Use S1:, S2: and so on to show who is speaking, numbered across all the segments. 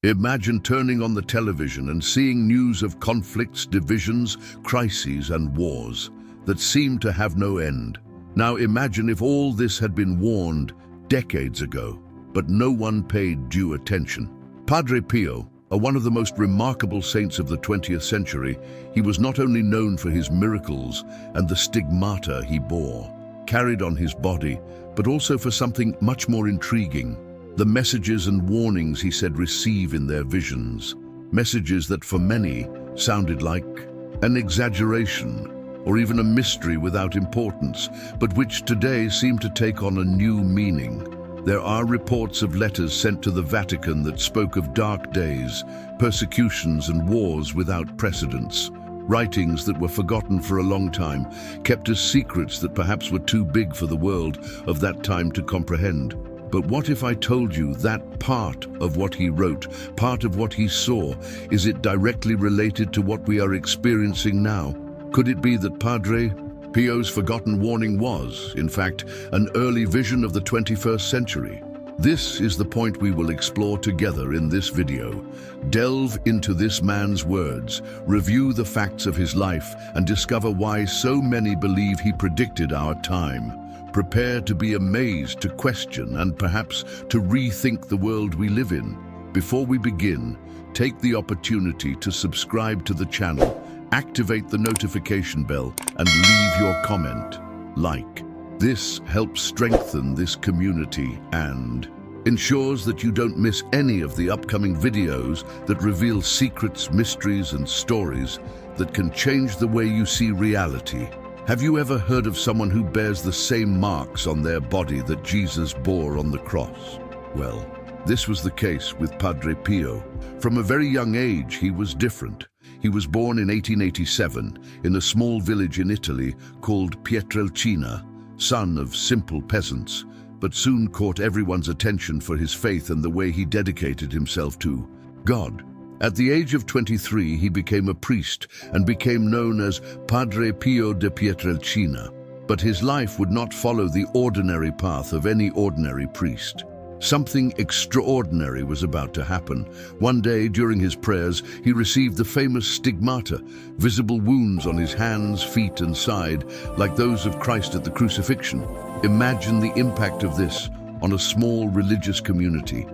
S1: Imagine turning on the television and seeing news of conflicts, divisions, crises, and wars that seem to have no end. Now imagine if all this had been warned decades ago, but no one paid due attention. Padre Pio, one of the most remarkable saints of the 20th century, he was not only known for his miracles and the stigmata he bore, carried on his body, but also for something much more intriguing: the messages and warnings he said receive in their visions. Messages that for many sounded like an exaggeration or even a mystery without importance, but which today seem to take on a new meaning. There are reports of letters sent to the Vatican that spoke of dark days, persecutions and wars without precedents. Writings that were forgotten for a long time, kept as secrets that perhaps were too big for the world of that time to comprehend. But what if I told you that part of what he wrote, part of what he saw, is it directly related to what we are experiencing now? Could it be that Padre Pio's forgotten warning was, in fact, an early vision of the 21st century? This is the point we will explore together in this video. Delve into this man's words, review the facts of his life, and discover why so many believe he predicted our time. Prepare to be amazed, to question, and perhaps to rethink the world we live in. Before we begin, take the opportunity to subscribe to the channel, activate the notification bell, and leave your comment. This helps strengthen this community and ensures that you don't miss any of the upcoming videos that reveal secrets, mysteries, and stories that can change the way you see reality. Have you ever heard of someone who bears the same marks on their body that Jesus bore on the cross? Well, this was the case with Padre Pio. From a very young age, he was different. He was born in 1887 in a small village in Italy called Pietrelcina, son of simple peasants, but soon caught everyone's attention for his faith and the way he dedicated himself to God. At the age of 23, he became a priest and became known as Padre Pio de Pietrelcina. But his life would not follow the ordinary path of any ordinary priest. Something extraordinary was about to happen. One day, during his prayers, he received the famous stigmata, visible wounds on his hands, feet, and side, like those of Christ at the crucifixion. Imagine the impact of this on a small religious community.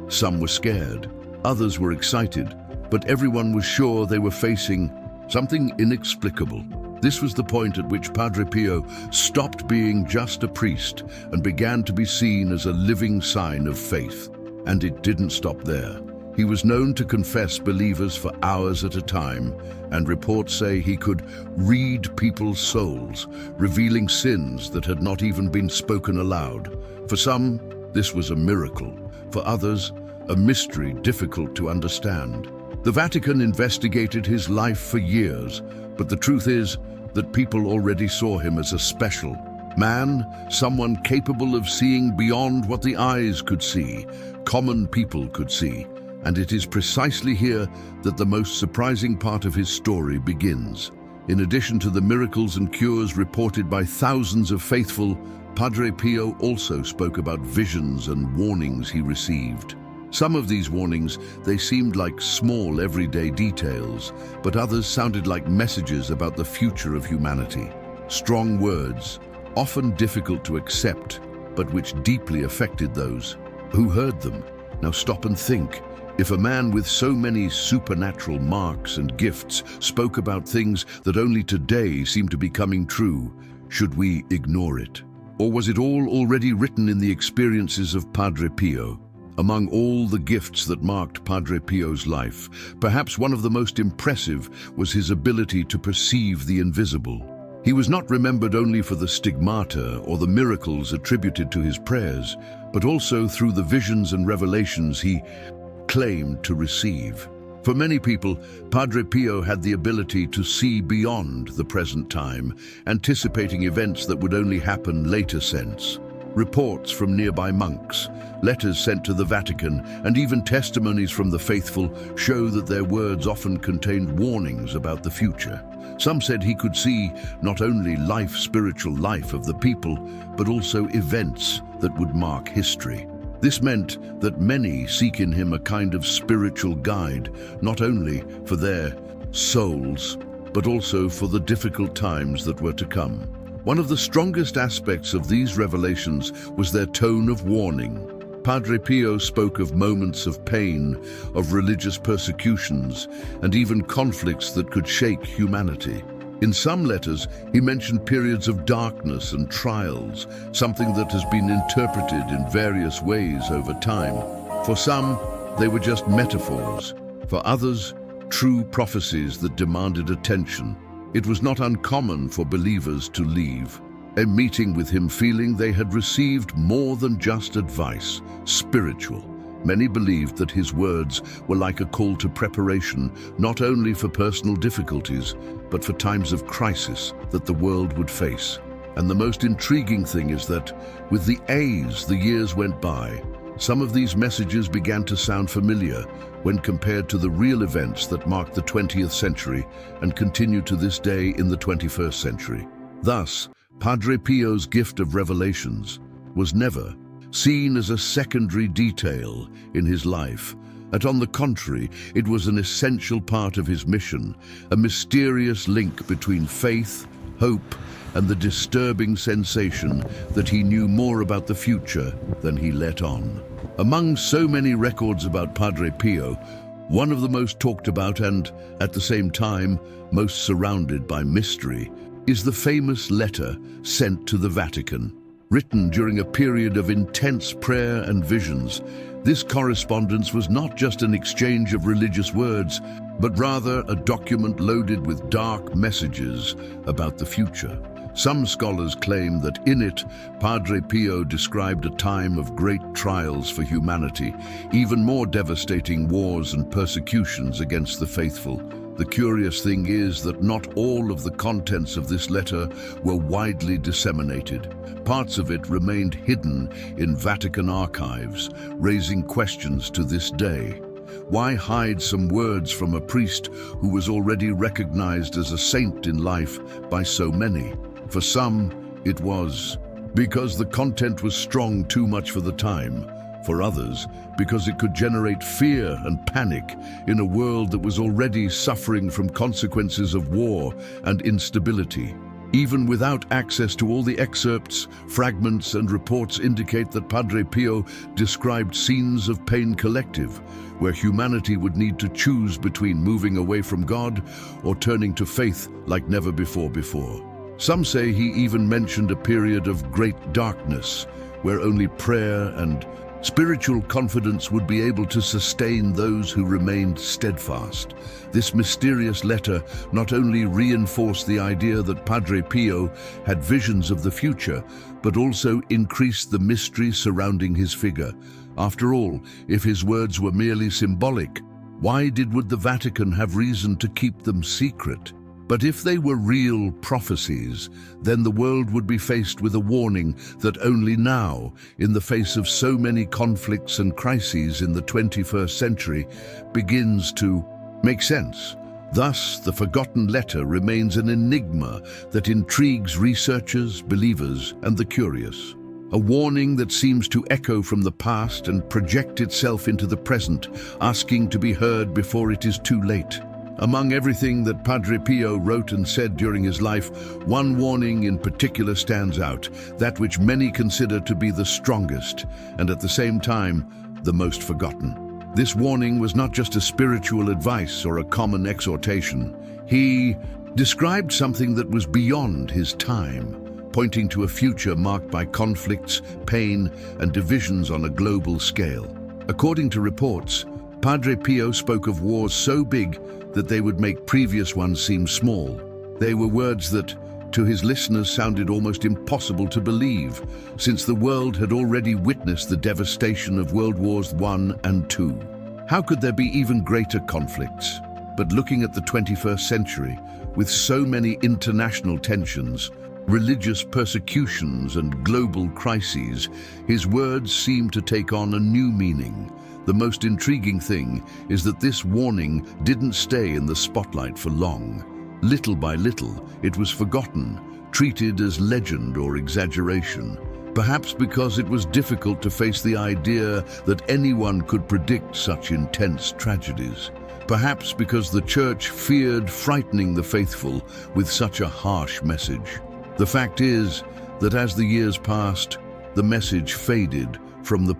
S1: Some were scared, others were excited, but everyone was sure they were facing something inexplicable. This was the point at which Padre Pio stopped being just a priest and began to be seen as a living sign of faith. And it didn't stop there. He was known to confess believers for hours at a time, and reports say he could read people's souls, revealing sins that had not even been spoken aloud. For some, this was a miracle. For others, a mystery difficult to understand. The Vatican investigated his life for years, but the truth is that people already saw him as a special man, someone capable of seeing beyond what the eyes could see, common people could see. And it is precisely here that the most surprising part of his story begins. In addition to the miracles and cures reported by thousands of faithful, Padre Pio also spoke about visions and warnings he received. Some of these warnings, they seemed like small everyday details, but others sounded like messages about the future of humanity. Strong words, often difficult to accept, but which deeply affected those who heard them. Now stop and think. If a man with so many supernatural marks and gifts spoke about things that only today seem to be coming true, should we ignore it? Or was it all already written in the experiences of Padre Pio? Among all the gifts that marked Padre Pio's life, perhaps one of the most impressive was his ability to perceive the invisible. He was not remembered only for the stigmata or the miracles attributed to his prayers, but also through the visions and revelations he claimed to receive. For many people, Padre Pio had the ability to see beyond the present time, anticipating events that would only happen later since. Reports from nearby monks, letters sent to the Vatican, and even testimonies from the faithful show that their words often contained warnings about the future. Some said he could see not only spiritual life of the people, but also events that would mark history. This meant that many seek in him a kind of spiritual guide, not only for their souls, but also for the difficult times that were to come. One of the strongest aspects of these revelations was their tone of warning. Padre Pio spoke of moments of pain, of religious persecutions, and even conflicts that could shake humanity. In some letters, he mentioned periods of darkness and trials, something that has been interpreted in various ways over time. For some, they were just metaphors. For others, true prophecies that demanded attention. It was not uncommon for believers to leave a meeting with him feeling they had received more than just advice, spiritual. Many believed that his words were like a call to preparation, not only for personal difficulties, but for times of crisis that the world would face. And the most intriguing thing is that, with the years went by, some of these messages began to sound familiar when compared to the real events that marked the 20th century and continue to this day in the 21st century. Thus, Padre Pio's gift of revelations was never seen as a secondary detail in his life, and on the contrary, it was an essential part of his mission, a mysterious link between faith, hope, and the disturbing sensation that he knew more about the future than he let on. Among so many records about Padre Pio, one of the most talked about and, at the same time, most surrounded by mystery, is the famous letter sent to the Vatican. Written during a period of intense prayer and visions, this correspondence was not just an exchange of religious words, but rather a document loaded with dark messages about the future. Some scholars claim that in it, Padre Pio described a time of great trials for humanity, even more devastating wars and persecutions against the faithful. The curious thing is that not all of the contents of this letter were widely disseminated. Parts of it remained hidden in Vatican archives, raising questions to this day. Why hide some words from a priest who was already recognized as a saint in life by so many? For some, it was because the content was strong too much for the time. For others, because it could generate fear and panic in a world that was already suffering from consequences of war and instability. Even without access to all the excerpts, fragments and reports indicate that Padre Pio described scenes of pain collective, where humanity would need to choose between moving away from God or turning to faith like never before. Some say he even mentioned a period of great darkness, where only prayer and spiritual confidence would be able to sustain those who remained steadfast. This mysterious letter not only reinforced the idea that Padre Pio had visions of the future, but also increased the mystery surrounding his figure. After all, if his words were merely symbolic, why would the Vatican have reason to keep them secret? But if they were real prophecies, then the world would be faced with a warning that only now, in the face of so many conflicts and crises in the 21st century, begins to make sense. Thus, the forgotten letter remains an enigma that intrigues researchers, believers, and the curious. A warning that seems to echo from the past and project itself into the present, asking to be heard before it is too late. Among everything that Padre Pio wrote and said during his life, one warning in particular stands out, that which many consider to be the strongest, and at the same time, the most forgotten. This warning was not just a spiritual advice or a common exhortation. He described something that was beyond his time, pointing to a future marked by conflicts, pain, and divisions on a global scale. According to reports, Padre Pio spoke of wars so big that they would make previous ones seem small. They were words that, to his listeners, sounded almost impossible to believe, since the world had already witnessed the devastation of World Wars I and II. How could there be even greater conflicts? But looking at the 21st century, with so many international tensions, religious persecutions and global crises, his words seem to take on a new meaning. The most intriguing thing is that this warning didn't stay in the spotlight for long. Little by little, it was forgotten, treated as legend or exaggeration. Perhaps because it was difficult to face the idea that anyone could predict such intense tragedies. Perhaps because the Church feared frightening the faithful with such a harsh message. The fact is that as the years passed, the message faded from the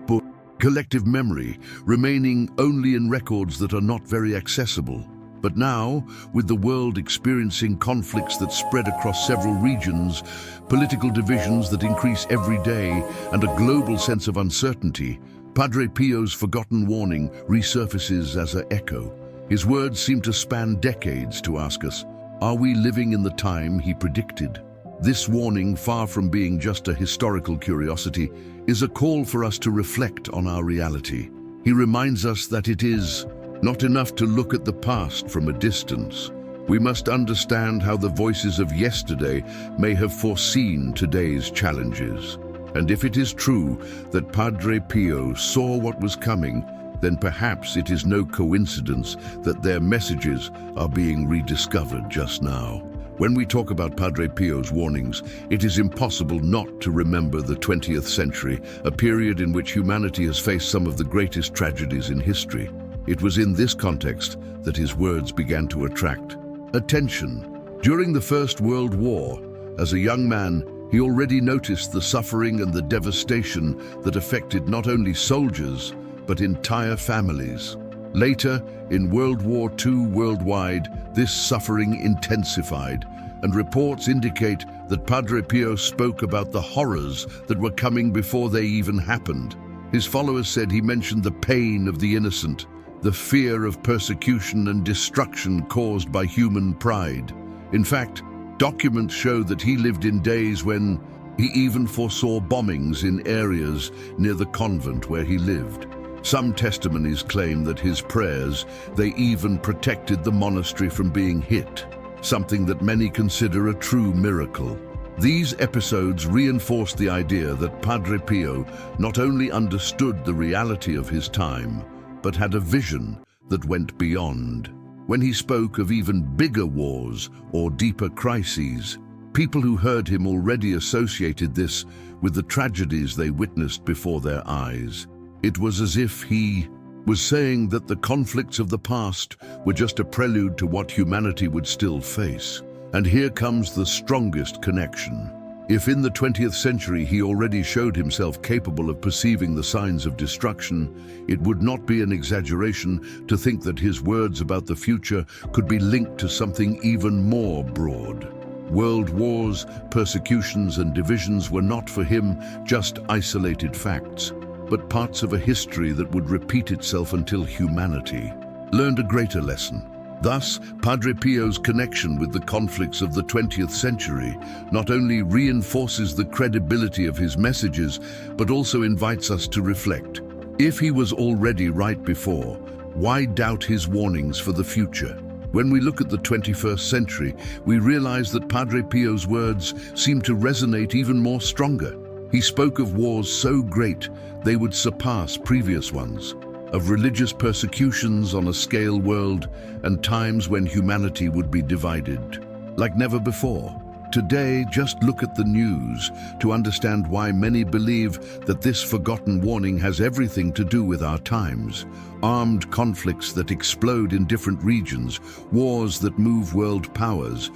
S1: collective memory, remaining only in records that are not very accessible. But now, with the world experiencing conflicts that spread across several regions, political divisions that increase every day, and a global sense of uncertainty, Padre Pio's forgotten warning resurfaces as an echo. His words seem to span decades to ask us, are we living in the time he predicted? This warning, far from being just a historical curiosity, is a call for us to reflect on our reality. He reminds us that it is not enough to look at the past from a distance. We must understand how the voices of yesterday may have foreseen today's challenges. And if it is true that Padre Pio saw what was coming, then perhaps it is no coincidence that their messages are being rediscovered just now. When we talk about Padre Pio's warnings, it is impossible not to remember the 20th century, a period in which humanity has faced some of the greatest tragedies in history. It was in this context that his words began to attract attention. During the First World War, as a young man, he already noticed the suffering and the devastation that affected not only soldiers, but entire families. Later, in World War II worldwide, this suffering intensified, and reports indicate that Padre Pio spoke about the horrors that were coming before they even happened. His followers said he mentioned the pain of the innocent, the fear of persecution and destruction caused by human pride. In fact, documents show that he lived in days when he even foresaw bombings in areas near the convent where he lived. Some testimonies claim that his prayers, they even protected the monastery from being hit, something that many consider a true miracle. These episodes reinforce the idea that Padre Pio not only understood the reality of his time, but had a vision that went beyond. When he spoke of even bigger wars or deeper crises, people who heard him already associated this with the tragedies they witnessed before their eyes. It was as if he was saying that the conflicts of the past were just a prelude to what humanity would still face. And here comes the strongest connection. If in the 20th century he already showed himself capable of perceiving the signs of destruction, it would not be an exaggeration to think that his words about the future could be linked to something even more broad. World wars, persecutions, and divisions were not for him just isolated facts, but parts of a history that would repeat itself until humanity learned a greater lesson. Thus, Padre Pio's connection with the conflicts of the 20th century not only reinforces the credibility of his messages, but also invites us to reflect. If he was already right before, why doubt his warnings for the future? When we look at the 21st century, we realize that Padre Pio's words seem to resonate even more stronger. He spoke of wars so great they would surpass previous ones, of religious persecutions on a scale world, and times when humanity would be divided like never before. Today, just look at the news to understand why many believe that this forgotten warning has everything to do with our times. Armed conflicts that explode in different regions, wars that move world powers,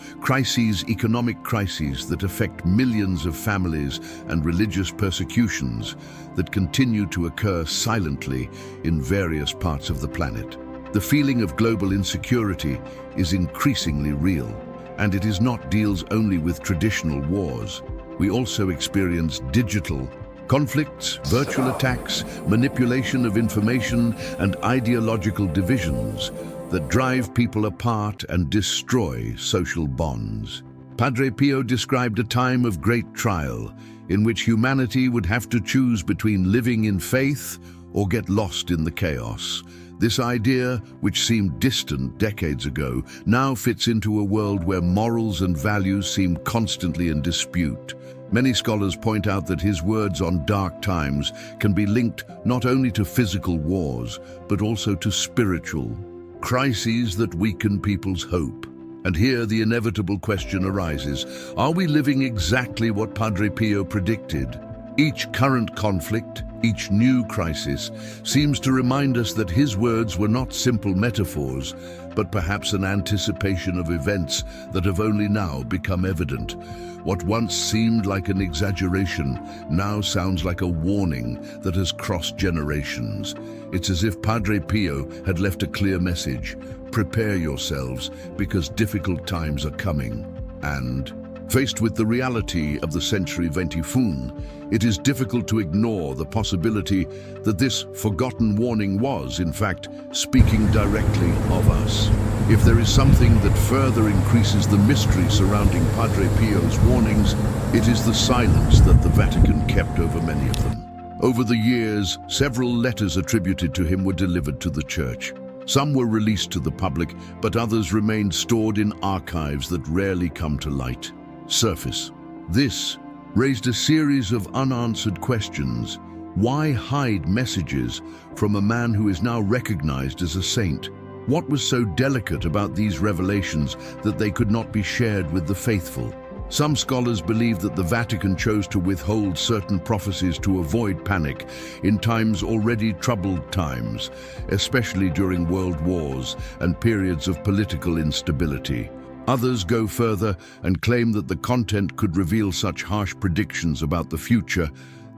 S1: economic crises that affect millions of families, and religious persecutions that continue to occur silently in various parts of the planet. The feeling of global insecurity is increasingly real. And it is not deals only with traditional wars. We also experience digital conflicts, virtual attacks, manipulation of information, and ideological divisions that drive people apart and destroy social bonds. Padre Pio described a time of great trial in which humanity would have to choose between living in faith or get lost in the chaos. This idea, which seemed distant decades ago, now fits into a world where morals and values seem constantly in dispute. Many scholars point out that his words on dark times can be linked not only to physical wars, but also to spiritual crises that weaken people's hope. And here the inevitable question arises, are we living exactly what Padre Pio predicted? Each current conflict, each new crisis, seems to remind us that his words were not simple metaphors, but perhaps an anticipation of events that have only now become evident. What once seemed like an exaggeration now sounds like a warning that has crossed generations. It's as if Padre Pio had left a clear message: prepare yourselves, because difficult times are coming. And faced with the reality of the century 21, it is difficult to ignore the possibility that this forgotten warning was, in fact, speaking directly of us. If there is something that further increases the mystery surrounding Padre Pio's warnings, it is the silence that the Vatican kept over many of them. Over the years, several letters attributed to him were delivered to the Church. Some were released to the public, but others remained stored in archives that rarely come to light. Surface. This raised a series of unanswered questions. Why hide messages from a man who is now recognized as a saint? What was so delicate about these revelations that they could not be shared with the faithful? Some scholars believe that the Vatican chose to withhold certain prophecies to avoid panic in times already troubled times, especially during world wars and periods of political instability. Others go further and claim that the content could reveal such harsh predictions about the future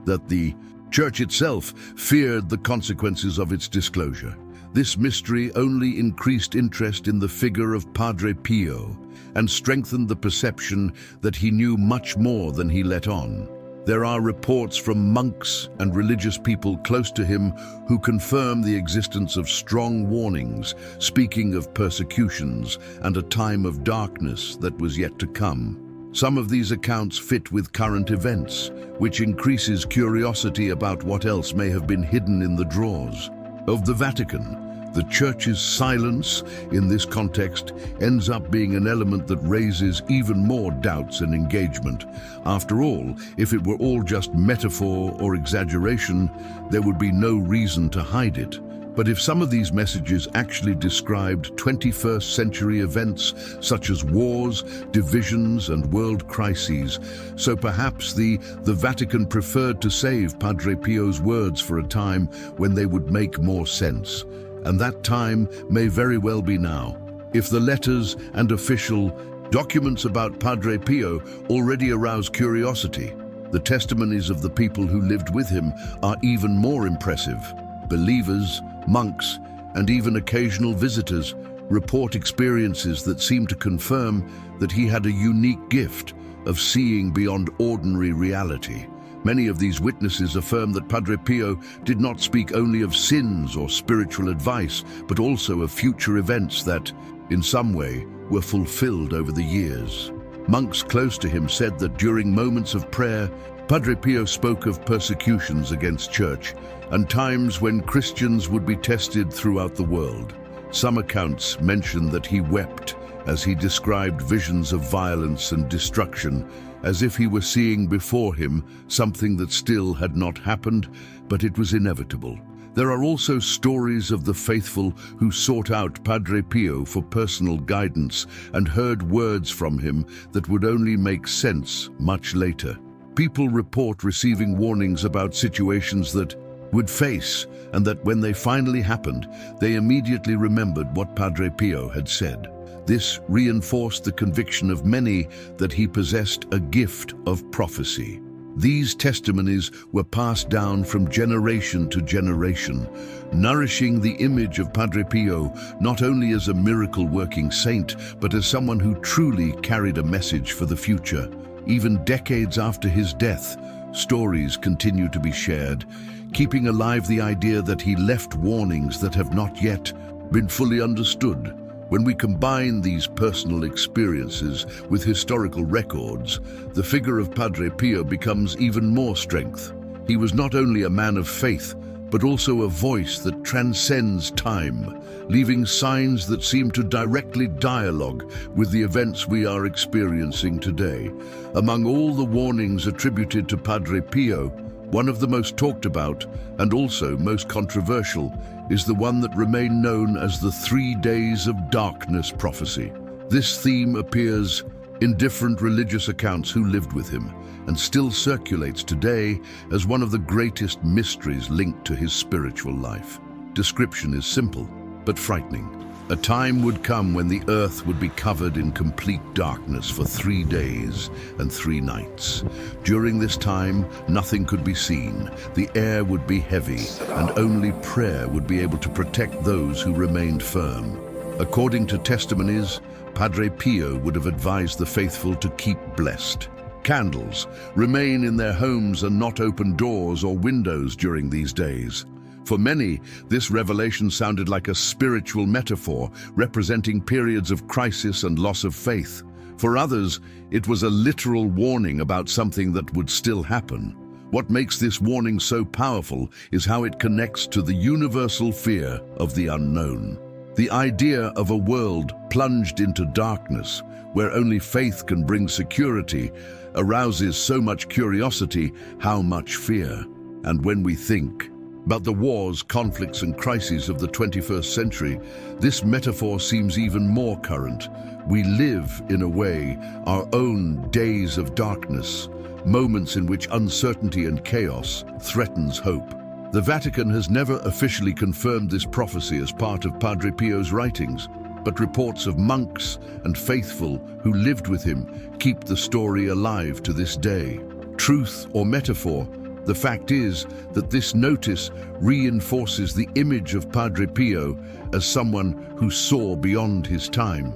S1: that the Church itself feared the consequences of its disclosure. This mystery only increased interest in the figure of Padre Pio and strengthened the perception that he knew much more than he let on. There are reports from monks and religious people close to him who confirm the existence of strong warnings, speaking of persecutions and a time of darkness that was yet to come. Some of these accounts fit with current events, which increases curiosity about what else may have been hidden in the drawers of the Vatican. The Church's silence in this context ends up being an element that raises even more doubts and engagement. After all, if it were all just metaphor or exaggeration, there would be no reason to hide it. But if some of these messages actually described 21st century events such as wars, divisions, and world crises, so perhaps the Vatican preferred to save Padre Pio's words for a time when they would make more sense. And that time may very well be now. If the letters and official documents about Padre Pio already arouse curiosity, the testimonies of the people who lived with him are even more impressive. Believers, monks, and even occasional visitors report experiences that seem to confirm that he had a unique gift of seeing beyond ordinary reality. Many of these witnesses affirm that Padre Pio did not speak only of sins or spiritual advice, but also of future events that, in some way, were fulfilled over the years. Monks close to him said that during moments of prayer, Padre Pio spoke of persecutions against church and times when Christians would be tested throughout the world. Some accounts mention that he wept as he described visions of violence and destruction, as if he were seeing before him something that still had not happened, but it was inevitable. There are also stories of the faithful who sought out Padre Pio for personal guidance and heard words from him that would only make sense much later. People report receiving warnings about situations that would face, and that when they finally happened, they immediately remembered what Padre Pio had said. This reinforced the conviction of many that he possessed a gift of prophecy. These testimonies were passed down from generation to generation, nourishing the image of Padre Pio not only as a miracle-working saint, but as someone who truly carried a message for the future. Even decades after his death, stories continue to be shared, keeping alive the idea that he left warnings that have not yet been fully understood. When we combine these personal experiences with historical records, the figure of Padre Pio becomes even more strength. He was not only a man of faith, but also a voice that transcends time, leaving signs that seem to directly dialogue with the events we are experiencing today. Among all the warnings attributed to Padre Pio, one of the most talked about, and also most controversial, is the one that remained known as the 3 Days of Darkness prophecy. This theme appears in different religious accounts who lived with him, and still circulates today as one of the greatest mysteries linked to his spiritual life. Description is simple, but frightening. A time would come when the earth would be covered in complete darkness for 3 days and 3 nights. During this time, nothing could be seen, the air would be heavy, and only prayer would be able to protect those who remained firm. According to testimonies, Padre Pio would have advised the faithful to keep blessed. Candles remain in their homes and not open doors or windows during these days. For many, this revelation sounded like a spiritual metaphor representing periods of crisis and loss of faith. For others, it was a literal warning about something that would still happen. What makes this warning so powerful is how it connects to the universal fear of the unknown. The idea of a world plunged into darkness, where only faith can bring security, arouses so much curiosity, how much fear. And when we think about the wars, conflicts, and crises of the 21st century, this metaphor seems even more current. We live, in a way, our own days of darkness, moments in which uncertainty and chaos threatens hope. The Vatican has never officially confirmed this prophecy as part of Padre Pio's writings, but reports of monks and faithful who lived with him keep the story alive to this day. Truth or metaphor, the fact is that this notice reinforces the image of Padre Pio as someone who saw beyond his time.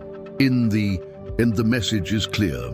S1: And the message is clear.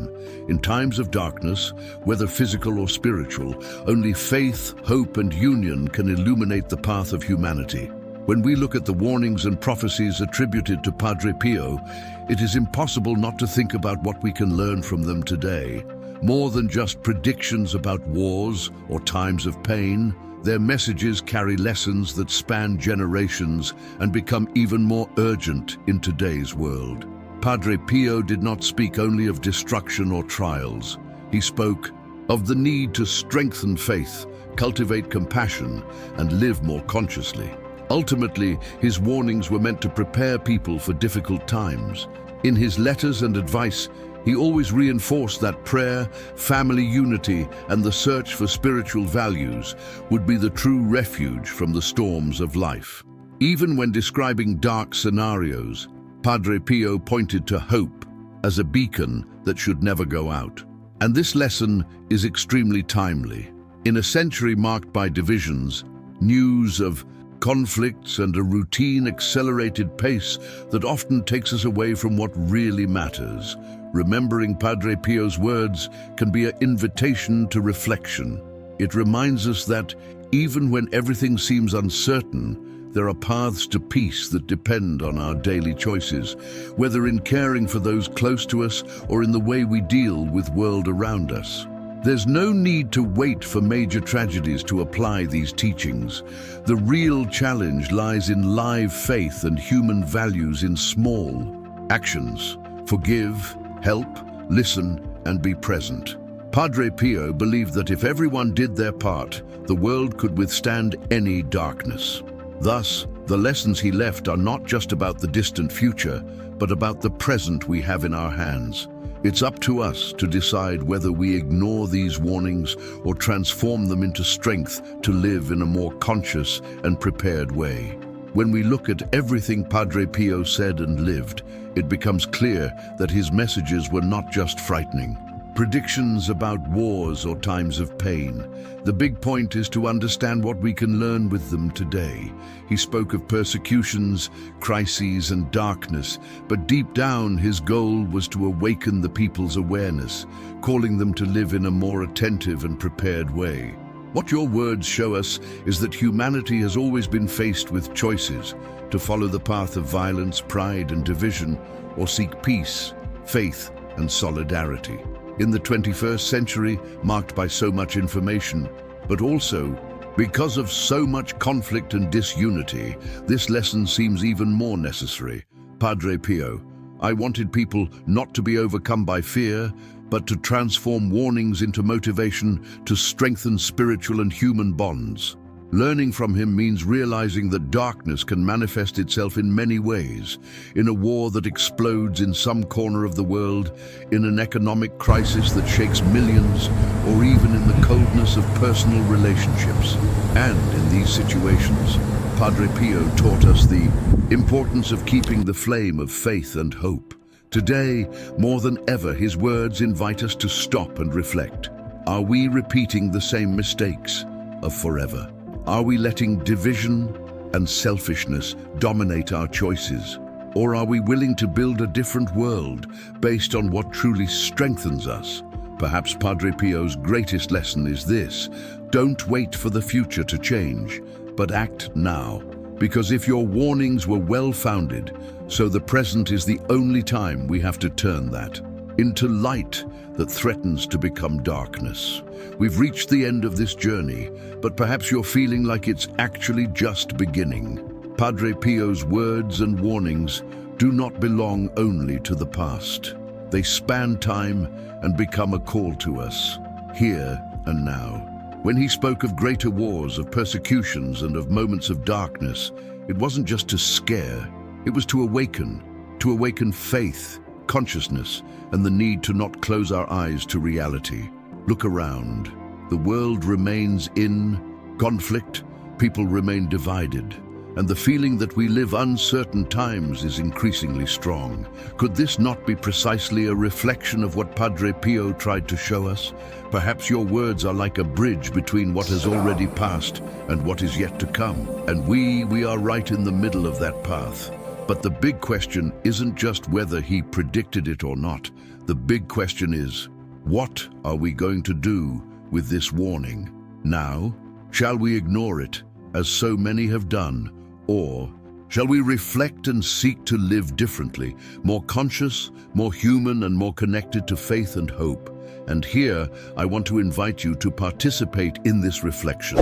S1: In times of darkness, whether physical or spiritual, only faith, hope, and union can illuminate the path of humanity. When we look at the warnings and prophecies attributed to Padre Pio, it is impossible not to think about what we can learn from them today. More than just predictions about wars or times of pain, their messages carry lessons that span generations and become even more urgent in today's world. Padre Pio did not speak only of destruction or trials. He spoke of the need to strengthen faith, cultivate compassion, and live more consciously. Ultimately, his warnings were meant to prepare people for difficult times. In his letters and advice, he always reinforced that prayer, family unity, and the search for spiritual values would be the true refuge from the storms of life. Even when describing dark scenarios, Padre Pio pointed to hope as a beacon that should never go out. And this lesson is extremely timely. In a century marked by divisions, news of conflicts, and a routine accelerated pace that often takes us away from what really matters, remembering Padre Pio's words can be an invitation to reflection. It reminds us that even when everything seems uncertain, there are paths to peace that depend on our daily choices, whether in caring for those close to us or in the way we deal with the world around us. There's no need to wait for major tragedies to apply these teachings. The real challenge lies in live faith and human values in small actions. Forgive, help, listen, and be present. Padre Pio believed that if everyone did their part, the world could withstand any darkness. Thus, the lessons he left are not just about the distant future, but about the present we have in our hands. It's up to us to decide whether we ignore these warnings or transform them into strength to live in a more conscious and prepared way. When we look at everything Padre Pio said and lived, it becomes clear that his messages were not just frightening predictions about wars or times of pain. The big point is to understand what we can learn with them today. He spoke of persecutions, crises, and darkness, but deep down his goal was to awaken the people's awareness, calling them to live in a more attentive and prepared way. What your words show us is that humanity has always been faced with choices: to follow the path of violence, pride, and division, or seek peace, faith, and solidarity. In the 21st century, marked by so much information, but also because of so much conflict and disunity, this lesson seems even more necessary. Padre Pio, I wanted people not to be overcome by fear, but to transform warnings into motivation to strengthen spiritual and human bonds. Learning from him means realizing that darkness can manifest itself in many ways, in a war that explodes in some corner of the world, in an economic crisis that shakes millions, or even in the coldness of personal relationships. And in these situations, Padre Pio taught us the importance of keeping the flame of faith and hope. Today, more than ever, his words invite us to stop and reflect. Are we repeating the same mistakes of forever? Are we letting division and selfishness dominate our choices? Or are we willing to build a different world based on what truly strengthens us? Perhaps Padre Pio's greatest lesson is this: don't wait for the future to change, but act now. Because if your warnings were well-founded, so the present is the only time we have to turn that into light that threatens to become darkness. We've reached the end of this journey, but perhaps you're feeling like it's actually just beginning. Padre Pio's words and warnings do not belong only to the past. They span time and become a call to us, here and now. When he spoke of greater wars, of persecutions, and of moments of darkness, it wasn't just to scare, it was to awaken faith, consciousness, and the need to not close our eyes to reality. Look around. The world remains in conflict, people remain divided, and the feeling that we live uncertain times is increasingly strong. Could this not be precisely a reflection of what Padre Pio tried to show us? Perhaps your words are like a bridge between what has already passed and what is yet to come. And we are right in the middle of that path. But the big question isn't just whether he predicted it or not. The big question is, what are we going to do with this warning? Now, shall we ignore it, as so many have done? Or shall we reflect and seek to live differently, more conscious, more human, and more connected to faith and hope? And here, I want to invite you to participate in this reflection.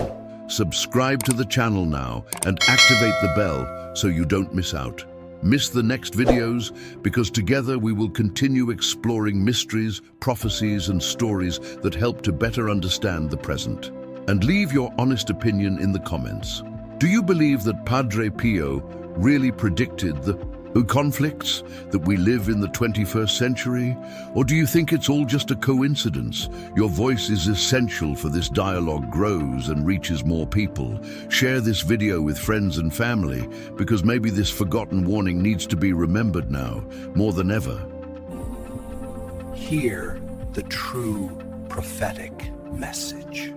S1: Subscribe to the channel now and activate the bell so you don't miss out. Miss the next videos, because together we will continue exploring mysteries, prophecies, and stories that help to better understand the present. And leave your honest opinion in the comments. Do you believe that Padre Pio really predicted the conflicts that we live in the 21st century? Or do you think it's all just a coincidence? Your voice is essential for this dialogue grows and reaches more people. Share this video with friends and family, because maybe this forgotten warning needs to be remembered now, more than ever.
S2: Hear the true prophetic message.